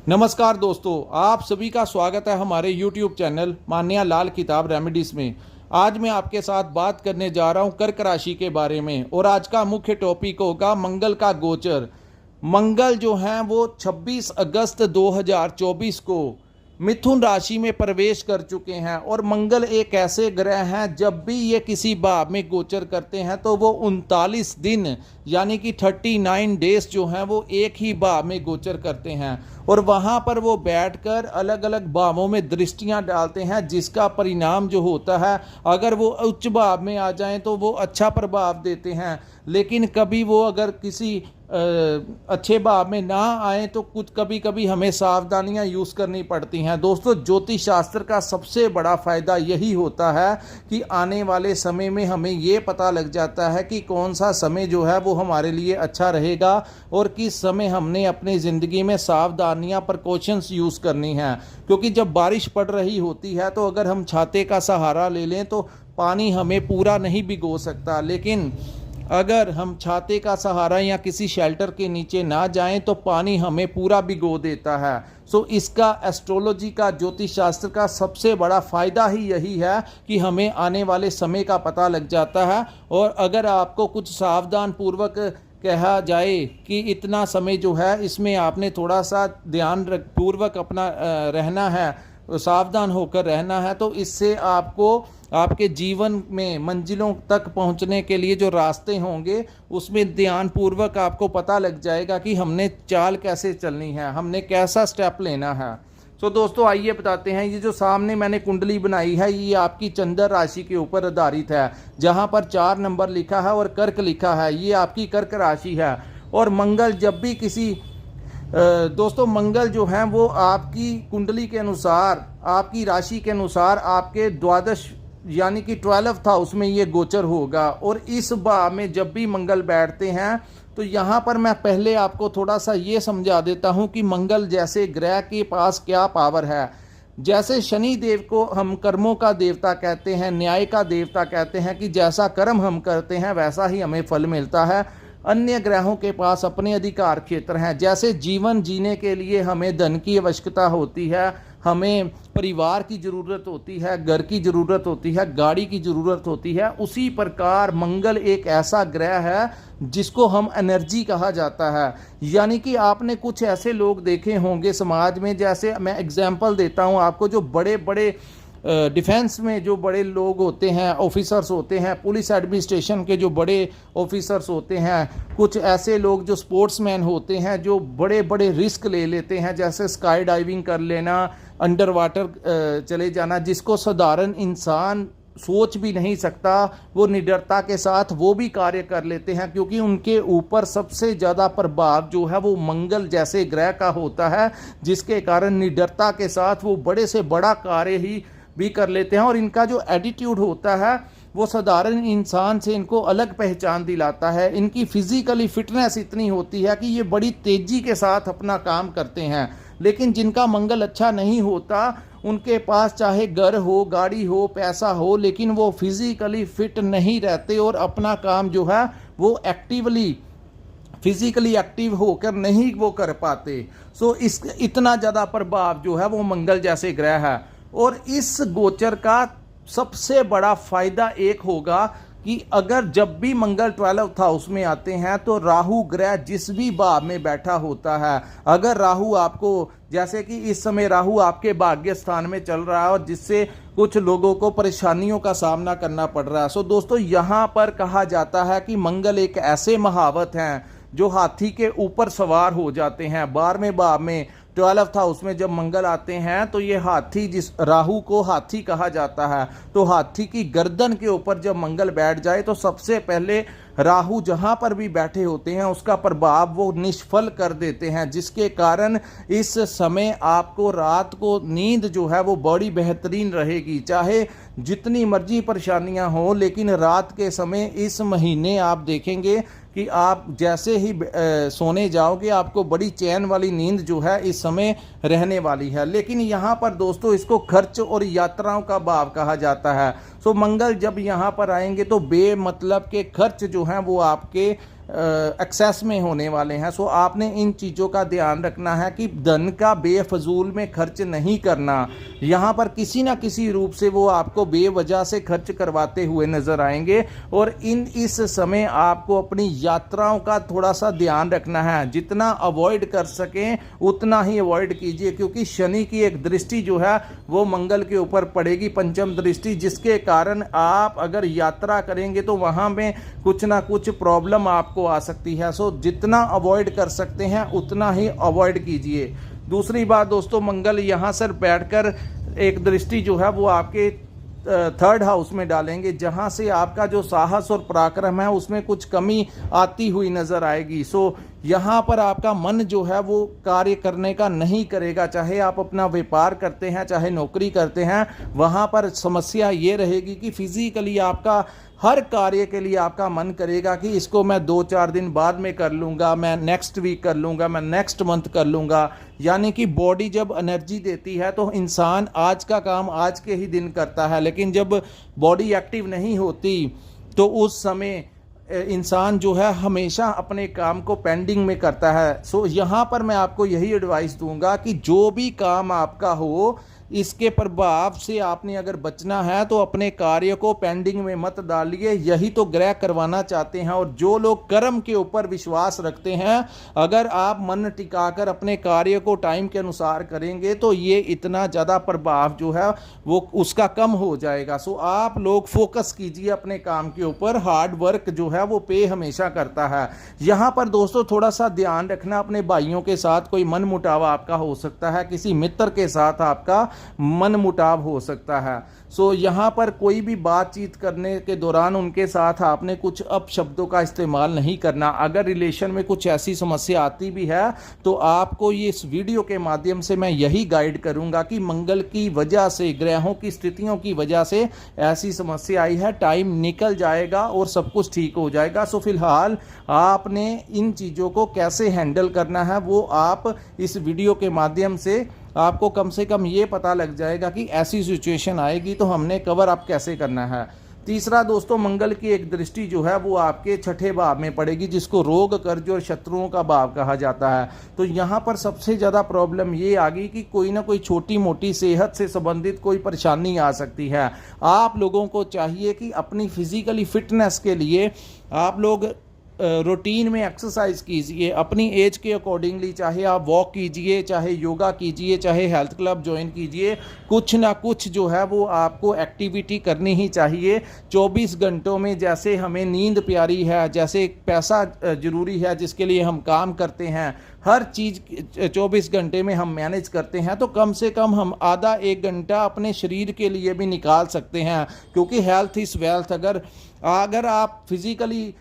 नमस्कार दोस्तों, आप सभी का स्वागत है हमारे YouTube चैनल मान्या लाल किताब रेमेडीज में। आज मैं आपके साथ बात करने जा रहा हूं कर्क राशि के बारे में और आज का मुख्य टॉपिक होगा मंगल का गोचर। मंगल जो है वो 26 अगस्त 2024 को मिथुन राशि में प्रवेश कर चुके हैं और मंगल एक ऐसे ग्रह हैं जब भी ये किसी भाव में गोचर करते हैं तो वो 39 दिन यानी कि 39 डेज जो हैं वो एक ही भाव में गोचर करते हैं और वहाँ पर वो बैठकर अलग अलग भावों में दृष्टियाँ डालते हैं, जिसका परिणाम जो होता है अगर वो उच्च भाव में आ जाएं तो वो अच्छा प्रभाव देते हैं, लेकिन कभी वो अगर किसी अच्छे भाव में ना आए तो कुछ कभी कभी हमें सावधानियां यूज़ करनी पड़ती हैं। दोस्तों, ज्योतिष शास्त्र का सबसे बड़ा फ़ायदा यही होता है कि आने वाले समय में हमें ये पता लग जाता है कि कौन सा समय जो है वो हमारे लिए अच्छा रहेगा और किस समय हमने अपनी ज़िंदगी में सावधानियां प्रिकॉशंस यूज़ करनी हैं। क्योंकि जब बारिश पड़ रही होती है तो अगर हम छाते का सहारा ले लें तो पानी हमें पूरा नहीं भिगो सकता, लेकिन अगर हम छाते का सहारा या किसी शेल्टर के नीचे ना जाएं तो पानी हमें पूरा भिगो देता है। सो इसका एस्ट्रोलॉजी का, ज्योतिष शास्त्र का सबसे बड़ा फ़ायदा ही यही है कि हमें आने वाले समय का पता लग जाता है और अगर आपको कुछ सावधान पूर्वक कहा जाए कि इतना समय जो है इसमें आपने थोड़ा सा ध्यान पूर्वक अपना रहना है, सावधान होकर रहना है, तो इससे आपको आपके जीवन में मंजिलों तक पहुंचने के लिए जो रास्ते होंगे उसमें ध्यानपूर्वक आपको पता लग जाएगा कि हमने चाल कैसे चलनी है, हमने कैसा स्टेप लेना है। तो दोस्तों, आइए बताते हैं। ये जो सामने मैंने कुंडली बनाई है ये आपकी चंद्र राशि के ऊपर आधारित है, जहां पर 4 नंबर लिखा है और कर्क लिखा है। ये आपकी कर्क राशि है और मंगल जब भी किसी दोस्तों मंगल जो है वो आपकी कुंडली के अनुसार, आपकी राशि के अनुसार आपके द्वादश यानी कि 12 था उसमें ये गोचर होगा और इस भाव में जब भी मंगल बैठते हैं तो यहाँ पर मैं पहले आपको थोड़ा सा ये समझा देता हूँ कि मंगल जैसे ग्रह के पास क्या पावर है। जैसे शनि देव को हम कर्मों का देवता कहते हैं, न्याय का देवता कहते हैं कि जैसा कर्म हम करते हैं वैसा ही हमें फल मिलता है। अन्य ग्रहों के पास अपने अधिकार क्षेत्र हैं। जैसे जीवन जीने के लिए हमें धन की आवश्यकता होती है, हमें परिवार की ज़रूरत होती है, घर की ज़रूरत होती है, गाड़ी की ज़रूरत होती है, उसी प्रकार मंगल एक ऐसा ग्रह है जिसको हम एनर्जी कहा जाता है। यानी कि आपने कुछ ऐसे लोग देखे होंगे समाज में, जैसे मैं एग्जांपल देता हूं आपको, जो बड़े बड़े डिफेंस में जो बड़े लोग होते हैं, ऑफिसर्स होते हैं, पुलिस एडमिनिस्ट्रेशन के जो बड़े ऑफिसर्स होते हैं, कुछ ऐसे लोग जो स्पोर्ट्समैन होते हैं जो बड़े बड़े रिस्क ले लेते हैं, जैसे स्काई डाइविंग कर लेना, अंडर वाटर चले जाना, जिसको साधारण इंसान सोच भी नहीं सकता, वो निडरता के साथ वो भी कार्य कर लेते हैं क्योंकि उनके ऊपर सबसे ज़्यादा प्रभाव जो है वो मंगल जैसे ग्रह का होता है, जिसके कारण निडरता के साथ वो बड़े से बड़ा कार्य ही भी कर लेते हैं। और इनका जो एटीट्यूड होता है वो साधारण इंसान से इनको अलग पहचान दिलाता है। इनकी फिजिकली फिटनेस इतनी होती है कि ये बड़ी तेज़ी के साथ अपना काम करते हैं। लेकिन जिनका मंगल अच्छा नहीं होता उनके पास चाहे घर हो, गाड़ी हो, पैसा हो, लेकिन वो फिजिकली फिट नहीं रहते और अपना काम जो है वो फिजिकली एक्टिव होकर नहीं वो कर पाते। सो इस इतना ज़्यादा प्रभाव जो है वो मंगल जैसे ग्रह है। और इस गोचर का सबसे बड़ा फायदा एक होगा कि अगर जब भी मंगल 12th हाउस में आते हैं तो राहु ग्रह जिस भी भाव में बैठा होता है, अगर राहु आपको, जैसे कि इस समय राहु आपके भाग्य स्थान में चल रहा है और जिससे कुछ लोगों को परेशानियों का सामना करना पड़ रहा है। सो दोस्तों, यहाँ पर कहा जाता है कि मंगल एक ऐसे महावत हैं जो हाथी के ऊपर सवार हो जाते हैं। 12वें भाव में 12th हाउस में जब मंगल आते हैं तो ये हाथी, जिस राहु को हाथी कहा जाता है, तो हाथी की गर्दन के ऊपर जब मंगल बैठ जाए तो सबसे पहले राहु जहां पर भी बैठे होते हैं उसका प्रभाव वो निष्फल कर देते हैं, जिसके कारण इस समय आपको रात को नींद जो है वो बड़ी बेहतरीन रहेगी। चाहे जितनी मर्जी परेशानियां हो, लेकिन रात के समय इस महीने आप देखेंगे कि आप जैसे ही सोने जाओगे आपको बड़ी चैन वाली नींद जो है इस समय रहने वाली है। लेकिन यहाँ पर दोस्तों इसको खर्च और यात्राओं का भाव कहा जाता है। सो मंगल जब यहाँ पर आएंगे तो बेमतलब के खर्च जो हैं वो आपके एक्सेस में होने वाले हैं। सो आपने इन चीज़ों का ध्यान रखना है कि धन का बेफजूल में खर्च नहीं करना। यहाँ पर किसी ना किसी रूप से वो आपको बेवजह से खर्च करवाते हुए नजर आएंगे और इस समय आपको अपनी यात्राओं का थोड़ा सा ध्यान रखना है। जितना अवॉइड कर सकें उतना ही अवॉइड कीजिए, क्योंकि शनि की एक दृष्टि जो है वो मंगल के ऊपर पड़ेगी, पंचम दृष्टि, जिसके कारण आप अगर यात्रा करेंगे तो वहां में कुछ ना कुछ प्रॉब्लम आपको आ सकती है। सो जितना अवॉइड कर सकते हैं उतना ही अवॉइड कीजिए। दूसरी बात दोस्तों, मंगल यहाँ सर बैठकर एक दृष्टि जो है वो आपके थर्ड हाउस में डालेंगे, जहां से आपका जो साहस और पराक्रम है उसमें कुछ कमी आती हुई नजर आएगी। सो यहाँ पर आपका मन जो है वो कार्य करने का नहीं करेगा। चाहे आप अपना व्यापार करते हैं, चाहे नौकरी करते हैं, वहाँ पर समस्या ये रहेगी कि फिजिकली आपका हर कार्य के लिए आपका मन करेगा कि इसको मैं 2-4 दिन बाद में कर लूँगा, मैं नेक्स्ट वीक कर लूँगा, मैं नेक्स्ट मंथ कर लूँगा। यानी कि बॉडी जब एनर्जी देती है तो इंसान आज का काम आज के ही दिन करता है, लेकिन जब बॉडी एक्टिव नहीं होती तो उस समय इंसान जो है हमेशा अपने काम को पेंडिंग में करता है। सो यहाँ पर मैं आपको यही एडवाइस दूंगा कि जो भी काम आपका हो, इसके प्रभाव से आपने अगर बचना है तो अपने कार्य को पेंडिंग में मत डालिए। यही तो ग्रह करवाना चाहते हैं। और जो लोग कर्म के ऊपर विश्वास रखते हैं, अगर आप मन टिकाकर अपने कार्य को टाइम के अनुसार करेंगे तो ये इतना ज़्यादा प्रभाव जो है वो उसका कम हो जाएगा। सो आप लोग फोकस कीजिए अपने काम के ऊपर। हार्ड वर्क जो है वो पे हमेशा करता है। यहाँ पर दोस्तों थोड़ा सा ध्यान रखना, अपने भाइयों के साथ कोई मन मुटाव आपका हो सकता है, किसी मित्र के साथ आपका मन मुटाव हो सकता है। सो यहाँ पर कोई भी बातचीत करने के दौरान उनके साथ आपने कुछ अपशब्दों का इस्तेमाल नहीं करना। अगर रिलेशन में कुछ ऐसी समस्या आती भी है तो आपको ये इस वीडियो के माध्यम से मैं यही गाइड करूंगा कि मंगल की वजह से, ग्रहों की स्थितियों की वजह से ऐसी समस्या आई है, टाइम निकल जाएगा और सब कुछ ठीक हो जाएगा। सो फिलहाल आपने इन चीज़ों को कैसे हैंडल करना है वो आप इस वीडियो के माध्यम से आपको कम से कम ये पता लग जाएगा कि ऐसी सिचुएशन आएगी तो हमने कवर अप कैसे करना है। तीसरा दोस्तों, मंगल की एक दृष्टि जो है वो आपके छठे भाव में पड़ेगी, जिसको रोग, कर्ज और शत्रुओं का भाव कहा जाता है। तो यहाँ पर सबसे ज़्यादा प्रॉब्लम ये आ गई कि कोई ना कोई छोटी मोटी सेहत से संबंधित कोई परेशानी आ सकती है। आप लोगों को चाहिए कि अपनी फिजिकली फिटनेस के लिए आप लोग रूटीन में एक्सरसाइज कीजिए अपनी एज के अकॉर्डिंगली। चाहे आप वॉक कीजिए, चाहे योगा कीजिए, चाहे हेल्थ क्लब ज्वाइन कीजिए, कुछ ना कुछ जो है वो आपको एक्टिविटी करनी ही चाहिए 24 घंटों में। जैसे हमें नींद प्यारी है, जैसे पैसा ज़रूरी है जिसके लिए हम काम करते हैं, हर चीज़ 24 घंटे में हम मैनेज करते हैं, तो कम से कम हम आधा 1 घंटा अपने शरीर के लिए भी निकाल सकते हैं, क्योंकि हेल्थ इज़ वेल्थ। अगर आप फिजिकली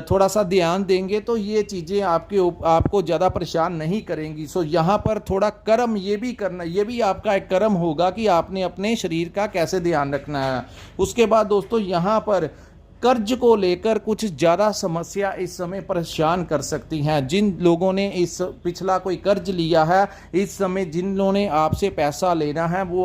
थोड़ा सा ध्यान देंगे तो ये चीज़ें आपको ज़्यादा परेशान नहीं करेंगी। सो यहाँ पर थोड़ा कर्म ये भी करना, ये भी आपका एक कर्म होगा कि आपने अपने शरीर का कैसे ध्यान रखना है। उसके बाद दोस्तों यहाँ पर कर्ज को लेकर कुछ ज़्यादा समस्या इस समय परेशान कर सकती हैं। जिन लोगों ने इस पिछला कोई कर्ज लिया है, इस समय जिन लोगों ने आपसे पैसा लेना है वो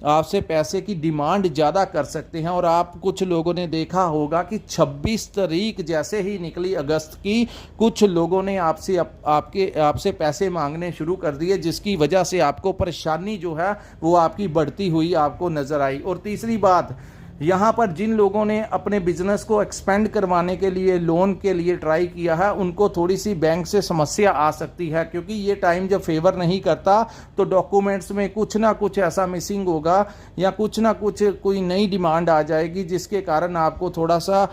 आपसे पैसे की डिमांड ज़्यादा कर सकते हैं। और आप कुछ लोगों ने देखा होगा कि 26 तारीख जैसे ही निकली अगस्त की, कुछ लोगों ने आपसे पैसे मांगने शुरू कर दिए, जिसकी वजह से आपको परेशानी जो है वो आपकी बढ़ती हुई आपको नज़र आई। और तीसरी बात, यहाँ पर जिन लोगों ने अपने बिजनेस को एक्सपेंड करवाने के लिए लोन के लिए ट्राई किया है, उनको थोड़ी सी बैंक से समस्या आ सकती है, क्योंकि ये टाइम जब फेवर नहीं करता तो डॉक्यूमेंट्स में कुछ ना कुछ ऐसा मिसिंग होगा या कुछ ना कुछ कोई नई डिमांड आ जाएगी, जिसके कारण आपको थोड़ा सा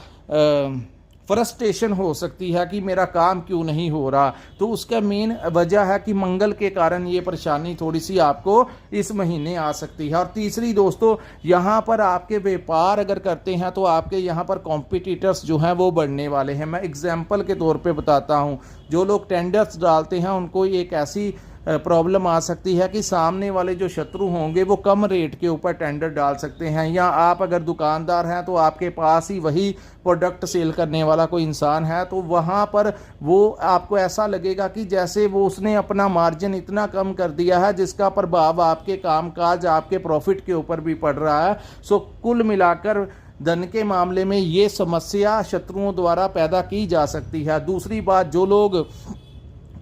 फ्रस्ट्रेशन हो सकती है कि मेरा काम क्यों नहीं हो रहा। तो उसका मेन वजह है कि मंगल के कारण ये परेशानी थोड़ी सी आपको इस महीने आ सकती है। और तीसरी दोस्तों, यहाँ पर आपके व्यापार अगर करते हैं तो आपके यहाँ पर कॉम्पिटिटर्स जो हैं वो बढ़ने वाले हैं। मैं एग्जाम्पल के तौर पे बताता हूँ, जो लोग टेंडर्स डालते हैं उनको एक ऐसी प्रॉब्लम आ सकती है कि सामने वाले जो शत्रु होंगे वो कम रेट के ऊपर टेंडर डाल सकते हैं। या आप अगर दुकानदार हैं तो आपके पास ही वही प्रोडक्ट सेल करने वाला कोई इंसान है, तो वहाँ पर वो आपको ऐसा लगेगा कि जैसे वो उसने अपना मार्जिन इतना कम कर दिया है, जिसका प्रभाव आपके कामकाज, आपके प्रॉफिट के ऊपर भी पड़ रहा है। सो कुल मिलाकर धन के मामले में ये समस्या शत्रुओं द्वारा पैदा की जा सकती है। दूसरी बात, जो लोग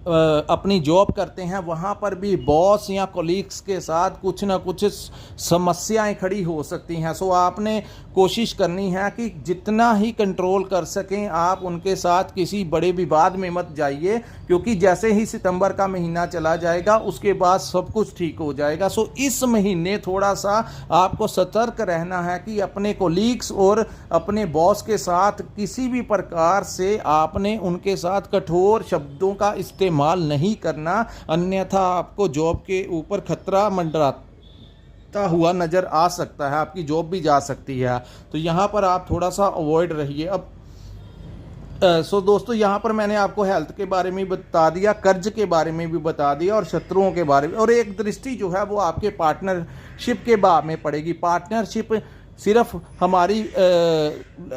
अपनी जॉब करते हैं वहाँ पर भी बॉस या कोलीग्स के साथ कुछ ना कुछ समस्याएं खड़ी हो सकती हैं। सो आपने कोशिश करनी है कि जितना ही कंट्रोल कर सकें आप उनके साथ किसी बड़े विवाद में मत जाइए, क्योंकि जैसे ही सितंबर का महीना चला जाएगा उसके बाद सब कुछ ठीक हो जाएगा। सो इस महीने थोड़ा सा आपको सतर्क रहना है कि अपने कोलीग्स और अपने बॉस के साथ किसी भी प्रकार से आपने उनके साथ कठोर शब्दों का इस्तेमाल नहीं करना, अन्यथा आपको जॉब के ऊपर खतरा मंडराता हुआ नज़र आ सकता है, आपकी जॉब भी जा सकती है। तो यहाँ पर आप थोड़ा सा अवॉइड रहिए। अब सो दोस्तों, यहाँ पर मैंने आपको हेल्थ के बारे में बता दिया, कर्ज के बारे में भी बता दिया और शत्रुओं के बारे में, और एक दृष्टि जो है वो आपके पार्टनरशिप के बारे में पड़ेगी। पार्टनरशिप सिर्फ हमारी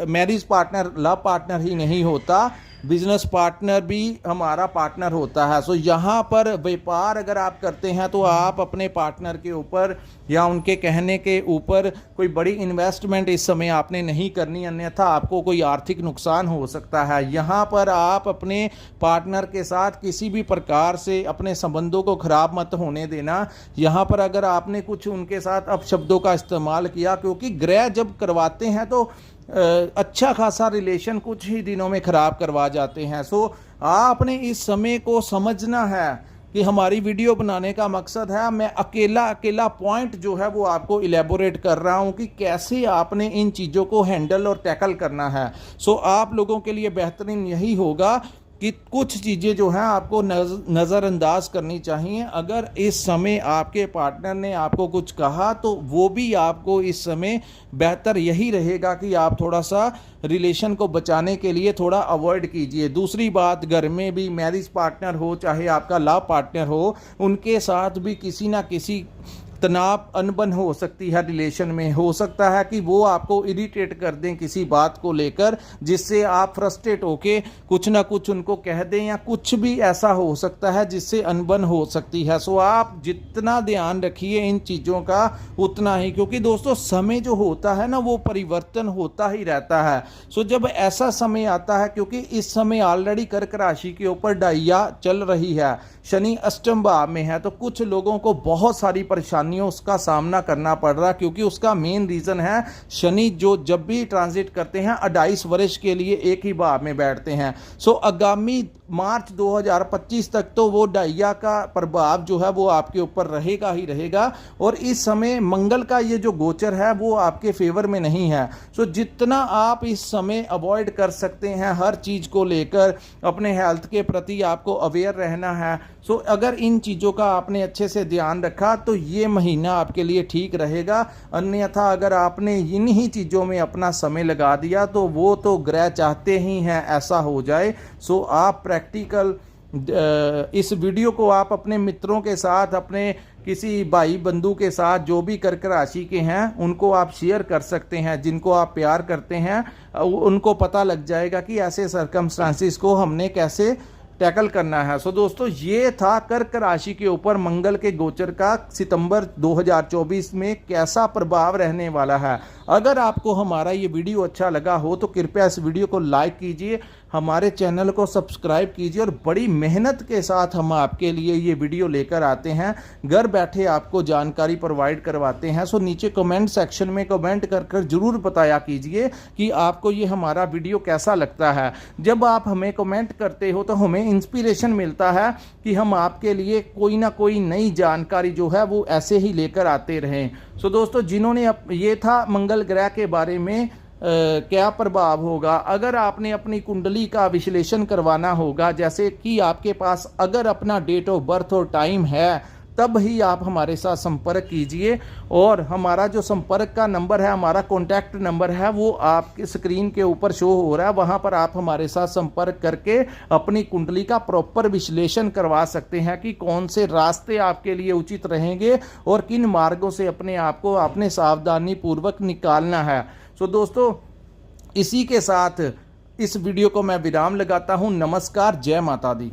मैरिज पार्टनर, लव पार्टनर ही नहीं होता, बिजनेस पार्टनर भी हमारा पार्टनर होता है। सो यहाँ पर व्यापार अगर आप करते हैं तो आप अपने पार्टनर के ऊपर या उनके कहने के ऊपर कोई बड़ी इन्वेस्टमेंट इस समय आपने नहीं करनी, अन्यथा आपको कोई आर्थिक नुकसान हो सकता है। यहाँ पर आप अपने पार्टनर के साथ किसी भी प्रकार से अपने संबंधों को खराब मत होने देना। यहाँ पर अगर आपने कुछ उनके साथ अपशब्दों का इस्तेमाल किया, क्योंकि ग्रह जब करवाते हैं तो अच्छा खासा रिलेशन कुछ ही दिनों में ख़राब करवा जाते हैं। सो आपने इस समय को समझना है कि हमारी वीडियो बनाने का मकसद है, मैं अकेला पॉइंट जो है वो आपको इलेबोरेट कर रहा हूँ कि कैसे आपने इन चीज़ों को हैंडल और टैकल करना है। सो आप लोगों के लिए बेहतरीन यही होगा कि कुछ चीज़ें जो हैं आपको नज़रअंदाज करनी चाहिए। अगर इस समय आपके पार्टनर ने आपको कुछ कहा तो वो भी आपको इस समय बेहतर यही रहेगा कि आप थोड़ा सा रिलेशन को बचाने के लिए थोड़ा अवॉइड कीजिए। दूसरी बात, घर में भी मैरिज पार्टनर हो चाहे आपका लव पार्टनर हो, उनके साथ भी किसी ना किसी तनाव अनबन हो सकती है। रिलेशन में हो सकता है कि वो आपको इरिटेट कर दें किसी बात को लेकर, जिससे आप फ्रस्ट्रेट होके कुछ ना कुछ उनको कह दें, या कुछ भी ऐसा हो सकता है जिससे अनबन हो सकती है। सो आप जितना ध्यान रखिए इन चीज़ों का उतना ही, क्योंकि दोस्तों समय जो होता है ना वो परिवर्तन होता ही रहता है। सो जब ऐसा समय आता है, क्योंकि इस समय ऑलरेडी कर्क राशि के ऊपर डाइया चल रही है, शनि अष्टम भाव में है, तो कुछ लोगों को बहुत सारी परेशानियों उसका सामना करना पड़ रहा, क्योंकि उसका मेन रीज़न है शनि जो जब भी ट्रांजिट करते हैं 28 वर्ष के लिए एक ही भाव में बैठते हैं। सो आगामी मार्च 2025 तक तो वो डाइया का प्रभाव जो है वो आपके ऊपर रहेगा ही रहेगा, और इस समय मंगल का ये जो गोचर है वो आपके फेवर में नहीं है। सो जितना आप इस समय अवॉइड कर सकते हैं हर चीज़ को लेकर, अपने हेल्थ के प्रति आपको अवेयर रहना है। सो अगर इन चीज़ों का आपने अच्छे से ध्यान रखा तो ये महीना आपके लिए ठीक रहेगा। अन्यथा अगर आपने इन्हीं चीज़ों में अपना समय लगा दिया तो वो तो ग्रह चाहते ही हैं ऐसा हो जाए। सो आप प्रैक्टिकल इस वीडियो को आप अपने मित्रों के साथ, अपने किसी भाई बंधु के साथ जो भी कर्क राशि के हैं उनको आप शेयर कर सकते हैं। जिनको आप प्यार करते हैं उनको पता लग जाएगा कि ऐसे सर्कमस्टांसिस को हमने कैसे टैकल करना है। सो दोस्तों, ये था कर्क राशि के ऊपर मंगल के गोचर का सितंबर 2024 में कैसा प्रभाव रहने वाला है। अगर आपको हमारा ये वीडियो अच्छा लगा हो तो कृपया इस वीडियो को लाइक कीजिए, हमारे चैनल को सब्सक्राइब कीजिए, और बड़ी मेहनत के साथ हम आपके लिए ये वीडियो लेकर आते हैं, घर बैठे आपको जानकारी प्रोवाइड करवाते हैं। सो नीचे कमेंट सेक्शन में कमेंट कर जरूर बताया कीजिए कि आपको ये हमारा वीडियो कैसा लगता है। जब आप हमें कमेंट करते हो तो हमें इंस्पिरेशन मिलता है कि हम आपके लिए कोई ना कोई नई जानकारी जो है वो ऐसे ही लेकर आते रहें। सो दोस्तों, जिन्होंने ये था मंगल ग्रह के बारे में क्या प्रभाव होगा। अगर आपने अपनी कुंडली का विश्लेषण करवाना होगा, जैसे कि आपके पास अगर अपना डेट ऑफ बर्थ और टाइम है, तब ही आप हमारे साथ संपर्क कीजिए। और हमारा जो संपर्क का नंबर है, हमारा कॉन्टैक्ट नंबर है, वो आपके स्क्रीन के ऊपर शो हो रहा है। वहाँ पर आप हमारे साथ संपर्क करके अपनी कुंडली का प्रॉपर विश्लेषण करवा सकते हैं कि कौन से रास्ते आपके लिए उचित रहेंगे और किन मार्गों से अपने आप को आपने सावधानी पूर्वक निकालना है। सो दोस्तों, इसी के साथ इस वीडियो को मैं विराम लगाता हूँ। नमस्कार, जय माता दी।